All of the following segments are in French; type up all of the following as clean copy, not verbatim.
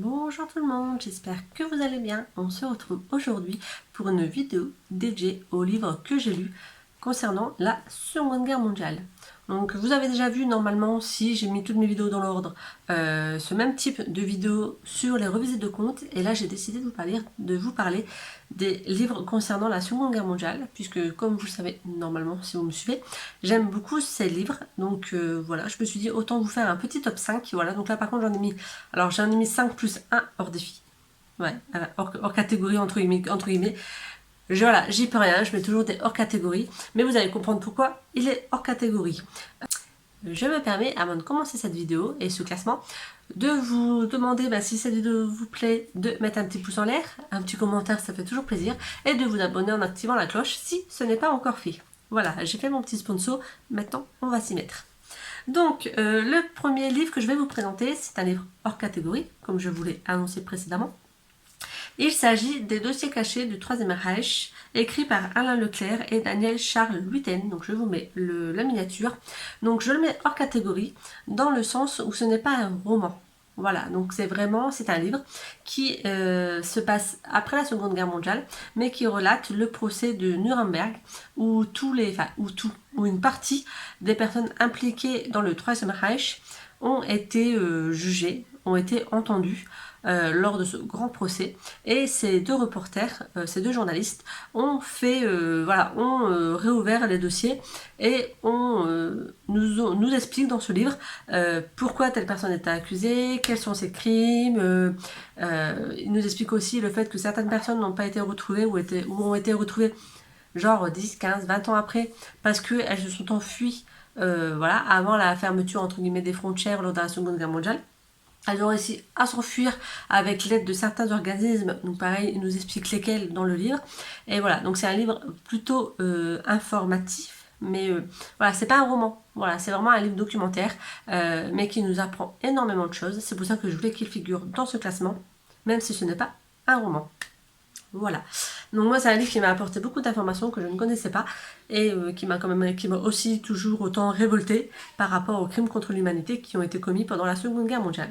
Bonjour tout le monde, j'espère que vous allez bien. On se retrouve aujourd'hui pour une vidéo dédiée au livre que j'ai lu concernant la Seconde Guerre mondiale. Donc vous avez déjà vu normalement, si j'ai mis toutes mes vidéos dans l'ordre, ce même type de vidéo sur les revisites de contes. Et là j'ai décidé de vous parler des livres concernant la Seconde Guerre mondiale, puisque comme vous le savez normalement si vous me suivez, j'aime beaucoup ces livres. Donc voilà, je me suis dit autant vous faire un petit top 5. Voilà, donc là par contre j'en ai mis 5 plus 1 hors défi. Ouais, hors catégorie entre guillemets. Voilà, j'y peux rien, je mets toujours des hors catégorie, mais vous allez comprendre pourquoi il est hors catégorie. Je me permets, avant de commencer cette vidéo et ce classement, de vous demander si cette vidéo vous plaît, de mettre un petit pouce en l'air, un petit commentaire, ça fait toujours plaisir, et de vous abonner en activant la cloche si ce n'est pas encore fait. Voilà, j'ai fait mon petit sponsor, maintenant on va s'y mettre. Donc, le premier livre que je vais vous présenter, c'est un livre hors catégorie, comme je vous l'ai annoncé précédemment. Il s'agit des dossiers cachés du Troisième Reich, écrit par Alain Leclerc et Daniel Charles Luyten. Donc je vous mets la miniature. Donc je le mets hors catégorie, dans le sens où ce n'est pas un roman. Voilà, donc c'est un livre qui se passe après la Seconde Guerre mondiale, mais qui relate le procès de Nuremberg, où une partie des personnes impliquées dans le Troisième Reich ont été jugées, ont été entendues lors de ce grand procès. Et ces deux reporters, ces deux journalistes, ont réouvert les dossiers et nous expliquent dans ce livre pourquoi telle personne était accusée, quels sont ses crimes. Ils nous expliquent aussi le fait que certaines personnes n'ont pas été retrouvées ou ont été retrouvées genre 10, 15, 20 ans après, parce qu'elles se sont enfuies avant la fermeture entre guillemets des frontières lors de la Seconde Guerre mondiale. Elles ont réussi à s'enfuir avec l'aide de certains organismes, donc pareil, ils nous expliquent lesquels dans le livre. Et voilà, donc c'est un livre plutôt informatif, mais voilà, c'est pas un roman, voilà, c'est vraiment un livre documentaire, mais qui nous apprend énormément de choses. C'est pour ça que je voulais qu'il figure dans ce classement, même si ce n'est pas un roman. Voilà. Donc moi c'est un livre qui m'a apporté beaucoup d'informations que je ne connaissais pas et qui m'a aussi toujours autant révolté par rapport aux crimes contre l'humanité qui ont été commis pendant la Seconde Guerre mondiale.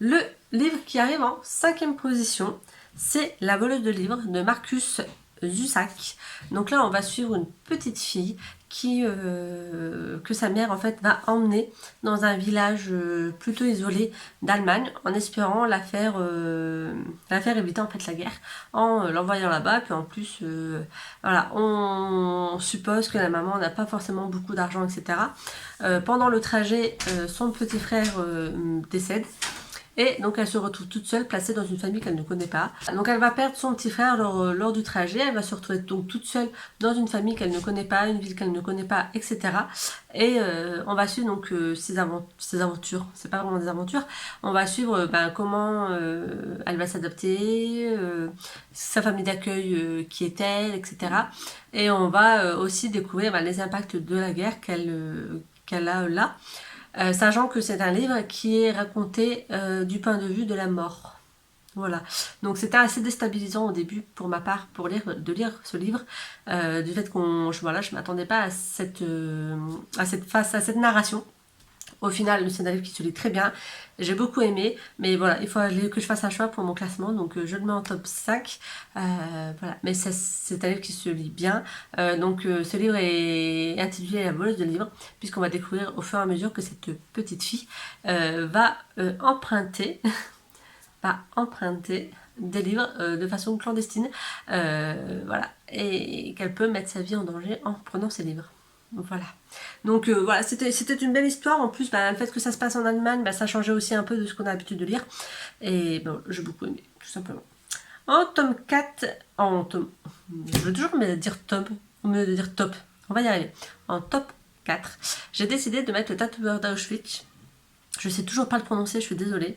Le livre qui arrive en 5e position, c'est La voleuse de livres de Marcus Zusak. Donc là on va suivre une petite fille que sa mère en fait va emmener dans un village plutôt isolé d'Allemagne en espérant la faire éviter en fait la guerre en l'envoyant là-bas. Puis en plus voilà, on suppose que la maman n'a pas forcément beaucoup d'argent, etc. Pendant le trajet son petit frère décède. Et donc elle se retrouve toute seule, placée dans une famille qu'elle ne connaît pas. Donc elle va perdre son petit frère lors du trajet, elle va se retrouver donc toute seule dans une famille qu'elle ne connaît pas, une ville qu'elle ne connaît pas, etc. Et on va suivre donc ses aventures, c'est pas vraiment des aventures, on va suivre comment elle va s'adapter, sa famille d'accueil qui est-elle, etc. Et on va aussi découvrir les impacts de la guerre qu'elle a là. Sachant que c'est un livre qui est raconté du point de vue de la mort. Voilà. Donc c'était assez déstabilisant au début pour ma part de lire ce livre, du fait je m'attendais pas à cette narration. Au final, c'est un livre qui se lit très bien. J'ai beaucoup aimé, mais voilà, il faut que je fasse un choix pour mon classement, donc je le mets en top 5. Voilà, mais c'est un livre qui se lit bien. Ce livre est intitulé La voleuse de livres, puisqu'on va découvrir au fur et à mesure que cette petite fille va emprunter des livres de façon clandestine, voilà, et qu'elle peut mettre sa vie en danger en prenant ces livres. Voilà. Donc voilà, c'était une belle histoire. En plus, le fait que ça se passe en Allemagne, ça changeait aussi un peu de ce qu'on a l'habitude de lire. Et j'ai beaucoup aimé, tout simplement. En tome 4, je veux toujours dire tome, au mieux de dire top. On va y arriver. En top 4, j'ai décidé de mettre Le tatoueur d'Auschwitz. Je sais toujours pas le prononcer, je suis désolée.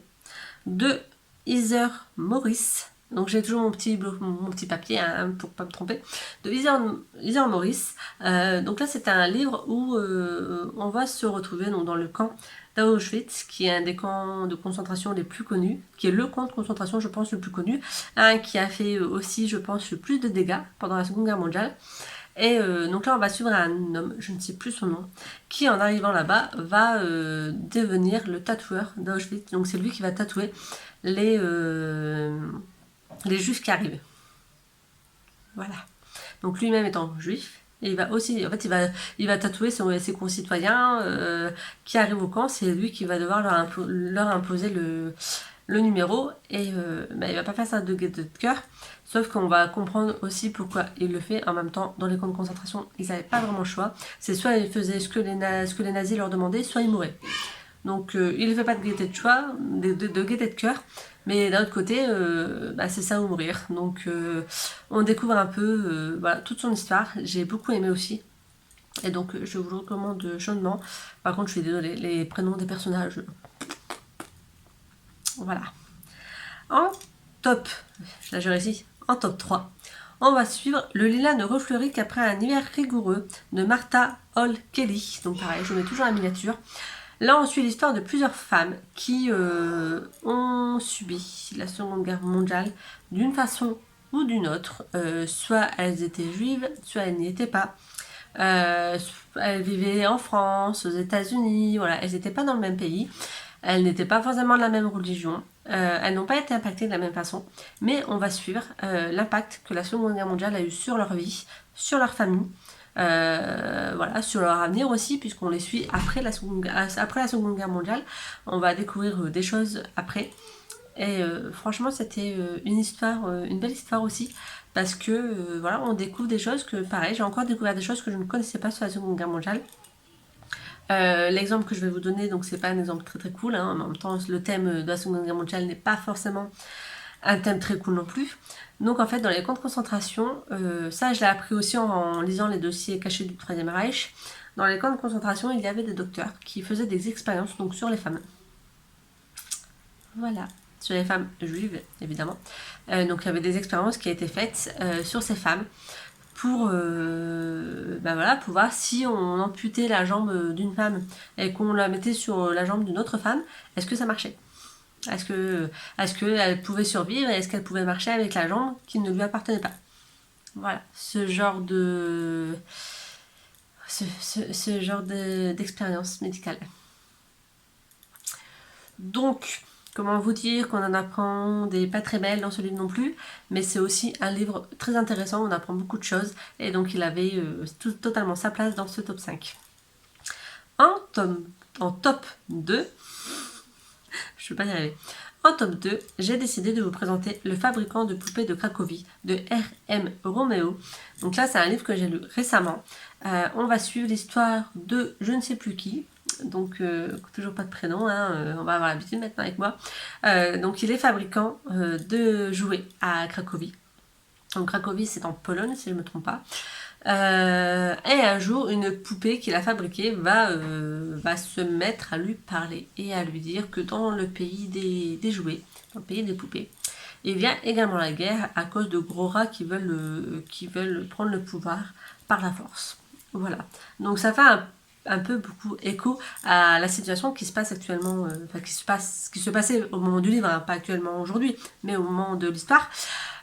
De Heather Morris. Donc j'ai toujours mon petit papier pour pas me tromper. De Heather Morris. Donc là c'est un livre où on va se retrouver donc, dans le camp d'Auschwitz, qui est un des camps de concentration les plus connus, qui est le camp de concentration je pense le plus connu, qui a fait aussi je pense le plus de dégâts pendant la Seconde Guerre mondiale. Et donc là, on va suivre un homme, je ne sais plus son nom, qui en arrivant là-bas va devenir le tatoueur d'Auschwitz. Donc c'est lui qui va tatouer les, les juifs qui arrivent. Voilà. Donc lui-même étant juif, et il va aussi, en fait, il va tatouer ses concitoyens qui arrivent au camp. C'est lui qui va devoir leur imposer le numéro. Et il va pas faire ça de gaieté de cœur. Sauf qu'on va comprendre aussi pourquoi il le fait. En même temps, dans les camps de concentration, ils n'avaient pas vraiment le choix. C'est soit ils faisaient ce que les nazis leur demandaient, soit ils mouraient. Donc il ne fait pas de gaieté de choix, de gaieté de cœur. Mais d'un autre côté, c'est ça ou mourir. Donc on découvre un peu voilà, toute son histoire. J'ai beaucoup aimé aussi. Et donc je vous le recommande chaudement. Par contre, je suis désolée, les prénoms des personnages. Voilà. En top, là je réussis, en top 3, on va suivre Le lilas ne refleurit qu'après un hiver rigoureux de Martha Hall Kelly. Donc pareil, je mets toujours la miniature. Là, on suit l'histoire de plusieurs femmes qui ont subi la Seconde Guerre mondiale d'une façon ou d'une autre. Soit elles étaient juives, soit elles n'y étaient pas. Elles vivaient en France, aux États-Unis, voilà, elles n'étaient pas dans le même pays. Elles n'étaient pas forcément de la même religion. Elles n'ont pas été impactées de la même façon. Mais on va suivre l'impact que la Seconde Guerre mondiale a eu sur leur vie, sur leur famille. Voilà, sur leur avenir aussi, puisqu'on les suit après la Seconde Guerre mondiale. On va découvrir des choses après. Et franchement, c'était une belle histoire aussi, parce que voilà, on découvre des choses que, pareil, j'ai encore découvert des choses que je ne connaissais pas sur la Seconde Guerre mondiale. L'exemple que je vais vous donner, donc c'est pas un exemple très très cool, hein, en même temps le thème de la Seconde Guerre mondiale n'est pas forcément un thème très cool non plus. Donc en fait dans les camps de concentration, ça je l'ai appris aussi en lisant les dossiers cachés du Troisième Reich. Dans les camps de concentration, il y avait des docteurs qui faisaient des expériences donc sur les femmes. Voilà, sur les femmes juives évidemment. Donc il y avait des expériences qui étaient faites sur ces femmes pour voilà, pour voir si on amputait la jambe d'une femme et qu'on la mettait sur la jambe d'une autre femme, est-ce que ça marchait? Est-ce qu'elle pouvait survivre et est-ce qu'elle pouvait marcher avec la jambe qui ne lui appartenait pas? Voilà, ce genre d'expérience médicale. Donc, comment vous dire qu'on en apprend des pas très belles dans ce livre non plus, mais c'est aussi un livre très intéressant, on apprend beaucoup de choses, et donc il avait totalement sa place dans ce top 5. En top 2, je ne peux pas y arriver. En top 2, j'ai décidé de vous présenter Le fabricant de poupées de Cracovie de R.M. Romeo. Donc là, c'est un livre que j'ai lu récemment. On va suivre l'histoire de je ne sais plus qui. Donc, toujours pas de prénom, hein, on va avoir l'habitude maintenant avec moi. Donc, il est fabricant de jouets à Cracovie. Donc, Cracovie, c'est en Pologne, si je ne me trompe pas. Et un jour, une poupée qu'il a fabriquée va se mettre à lui parler et à lui dire que dans le pays des jouets, dans le pays des poupées, il vient également la guerre à cause de gros rats qui veulent prendre le pouvoir par la force. Voilà. Donc ça fait un peu beaucoup écho à la situation qui se passe actuellement, qui se passait au moment du livre, hein, pas actuellement aujourd'hui, mais au moment de l'histoire.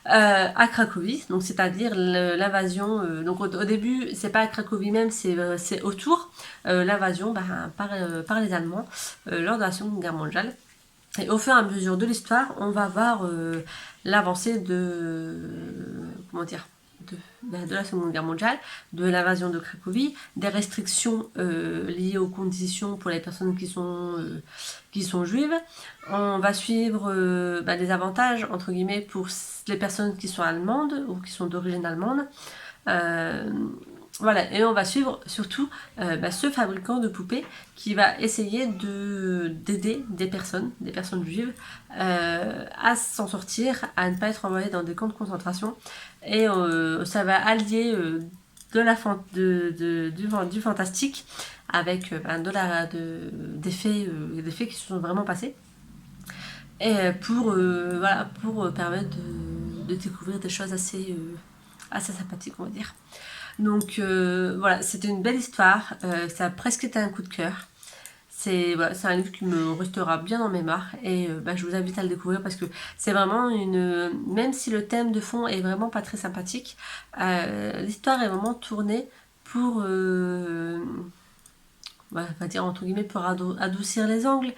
À Cracovie, donc c'est-à-dire l'invasion. Donc au début, c'est pas à Cracovie même, c'est autour l'invasion par les Allemands lors de la Seconde Guerre mondiale. Et au fur et à mesure de l'histoire, on va voir l'avancée de la Seconde Guerre mondiale, de l'invasion de Cracovie, des restrictions liées aux conditions pour les personnes qui sont juives. On va suivre les avantages, entre guillemets, pour les personnes qui sont allemandes ou qui sont d'origine allemande. Voilà, et on va suivre surtout ce fabricant de poupées qui va essayer d'aider des personnes juives à s'en sortir, à ne pas être envoyées dans des camps de concentration. Et ça va allier du fantastique avec des faits qui se sont vraiment passés. Et pour permettre de découvrir des choses assez sympathiques, on va dire. Donc voilà, c'était une belle histoire, ça a presque été un coup de cœur. voilà, c'est un livre qui me restera bien dans mes mémoire et je vous invite à le découvrir parce que c'est vraiment même si le thème de fond est vraiment pas très sympathique, l'histoire est vraiment tournée pour, on va dire entre guillemets, pour adoucir les angles,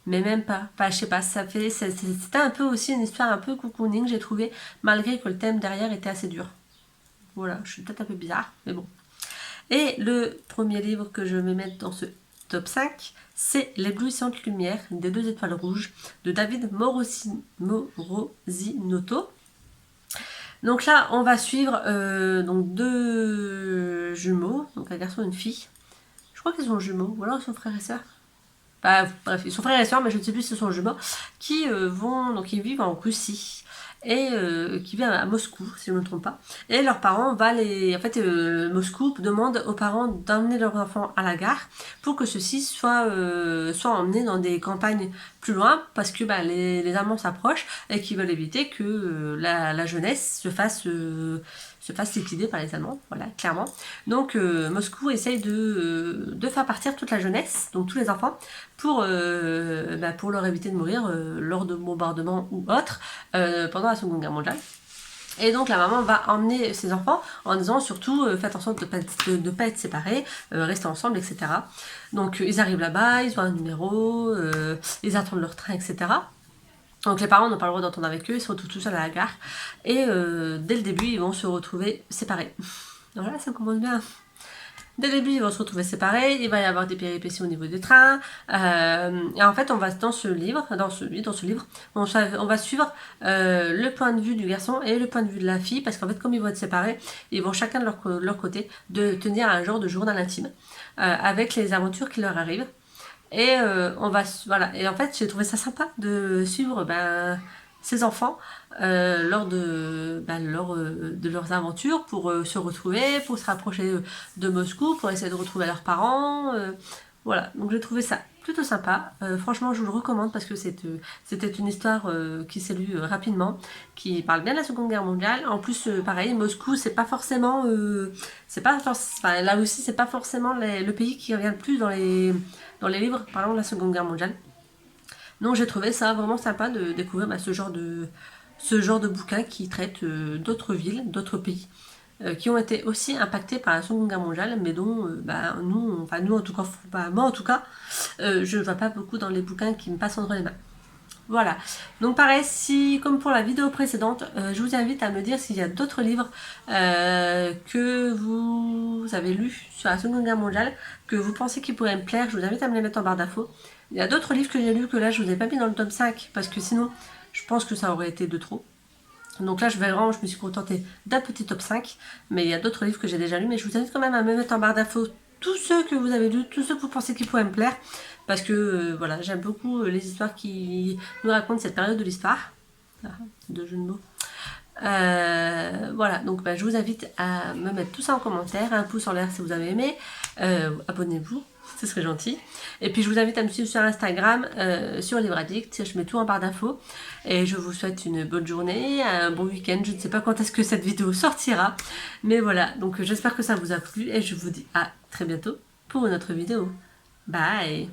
mais même pas. Enfin, je sais pas, c'était un peu aussi une histoire un peu cocooning, j'ai trouvé, malgré que le thème derrière était assez dur. Voilà, je suis peut-être un peu bizarre, mais bon. Et le premier livre que je vais mettre dans ce top 5, c'est L'éblouissante lumière des 2 étoiles rouges de David Morosinotto. Donc là, on va suivre donc 2 jumeaux, donc un garçon et une fille. Je crois qu'ils sont jumeaux, ou alors ils sont frères et sœurs. Bref, ils sont frères et sœurs, mais je ne sais plus si ce sont jumeaux, qui ils vivent en Russie et qui vivent à Moscou, si je ne me trompe pas. Et leurs parents Moscou demande aux parents d'emmener leurs enfants à la gare pour que ceux-ci soient emmenés dans des campagnes plus loin, parce que les Allemands s'approchent et qu'ils veulent éviter que la jeunesse se fasse liquider par les Allemands, voilà, clairement. Donc Moscou essaye de faire partir toute la jeunesse, donc tous les enfants, pour leur éviter de mourir lors de bombardements ou autres pendant la Seconde Guerre mondiale. Et donc la maman va emmener ses enfants en disant surtout faites en sorte de ne pas être séparés, restez ensemble, etc. Donc ils arrivent là-bas, ils ont un numéro, ils attendent leur train, etc. Donc les parents n'ont pas le droit d'entendre avec eux, ils se retrouvent tout seuls à la gare. Et dès le début, ils vont se retrouver séparés. Donc là, ça commence bien. Dès le début, ils vont se retrouver séparés, il va y avoir des péripéties au niveau des trains. Et en fait, on va dans ce livre, on va suivre le point de vue du garçon et le point de vue de la fille, parce qu'en fait, comme ils vont être séparés, ils vont chacun de leur côté de tenir un genre de journal intime avec les aventures qui leur arrivent. Et voilà. Et en fait, j'ai trouvé ça sympa de suivre ces enfants lors de leurs aventures pour se retrouver, pour se rapprocher de Moscou, pour essayer de retrouver leurs parents. Voilà, donc j'ai trouvé ça plutôt sympa. Franchement, je vous le recommande parce que c'était une histoire qui s'est lue rapidement, qui parle bien de la Seconde Guerre mondiale. En plus, pareil, Moscou, c'est pas forcément, la Russie, c'est pas forcément le pays qui revient le plus dans les livres parlant de la Seconde Guerre mondiale. Donc j'ai trouvé ça vraiment sympa de découvrir ce genre de bouquin qui traite d'autres villes, d'autres pays, qui ont été aussi impactés par la Seconde Guerre mondiale, mais dont nous en tout cas, moi en tout cas, je ne vois pas beaucoup dans les bouquins qui me passent entre les mains. Voilà, donc pareil, si comme pour la vidéo précédente, je vous invite à me dire s'il y a d'autres livres que vous avez lus sur la Seconde Guerre mondiale, que vous pensez qu'ils pourraient me plaire. Je vous invite à me les mettre en barre d'infos. Il y a d'autres livres que j'ai lus que là je vous ai pas mis dans le top 5, parce que sinon je pense que ça aurait été de trop. Donc là je me suis contentée d'un petit top 5, mais il y a d'autres livres que j'ai déjà lus, mais je vous invite quand même à me mettre en barre d'infos tous ceux que vous avez lus, tous ceux que vous pensez qu'ils pourraient me plaire, parce que voilà, j'aime beaucoup les histoires qui nous racontent cette période de l'histoire. De jeux de mots. Voilà, donc je vous invite à me mettre tout ça en commentaire, un pouce en l'air si vous avez aimé, abonnez-vous, ce serait gentil. Et puis je vous invite à me suivre sur Instagram, sur Livre Addict, je mets tout en barre d'infos. Et je vous souhaite une bonne journée, un bon week-end, je ne sais pas quand est-ce que cette vidéo sortira, mais voilà, donc j'espère que ça vous a plu et je vous dis à très bientôt pour une autre vidéo. Bye!